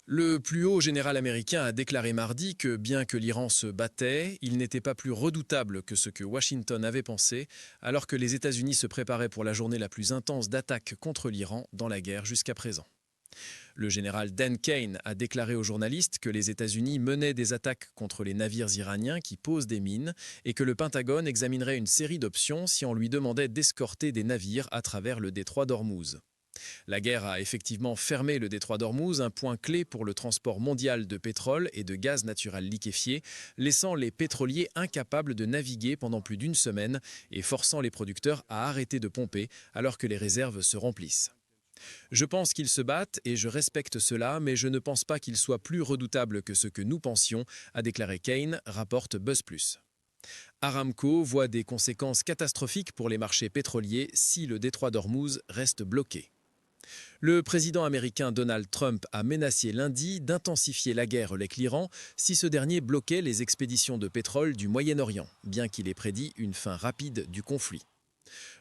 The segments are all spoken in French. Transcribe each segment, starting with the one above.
Le plus haut général américain a déclaré mardi que bien que l'Iran se battait, il n'était pas plus redoutable que ce que Washington avait pensé, alors que les États-Unis se préparaient pour la journée la plus intense d'attaques contre l'Iran dans la guerre jusqu'à présent. Le général Dan Kane a déclaré aux journalistes que les États-Unis menaient des attaques contre les navires iraniens qui posent des mines et que le Pentagone examinerait une série d'options si on lui demandait d'escorter des navires à travers le détroit d'Ormuz. La guerre a effectivement fermé le détroit d'Ormuz, un point clé pour le transport mondial de pétrole et de gaz naturel liquéfié, laissant les pétroliers incapables de naviguer pendant plus d'une semaine et forçant les producteurs à arrêter de pomper alors que les réserves se remplissent. Je pense qu'ils se battent et je respecte cela, mais je ne pense pas qu'ils soient plus redoutables que ce que nous pensions, a déclaré Kane, rapporte BuzzPlus. Aramco voit des conséquences catastrophiques pour les marchés pétroliers si le détroit d'Ormuz reste bloqué. Le président américain Donald Trump a menacé lundi d'intensifier la guerre avec l'Iran si ce dernier bloquait les expéditions de pétrole du Moyen-Orient, bien qu'il ait prédit une fin rapide du conflit.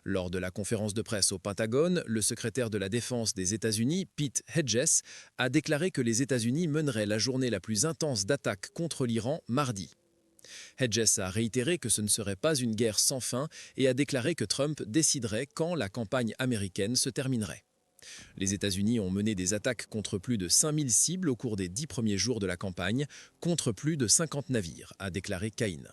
Lors de la conférence de presse au Pentagone, le secrétaire de la Défense des États-Unis, Pete Hedges, a déclaré que les États-Unis meneraient la journée la plus intense d'attaques contre l'Iran mardi. Hedges a réitéré que ce ne serait pas une guerre sans fin et a déclaré que Trump déciderait quand la campagne américaine se terminerait. Les États-Unis ont mené des attaques contre plus de 5000 cibles au cours des 10 premiers jours de la campagne, contre plus de 50 navires, a déclaré Kane.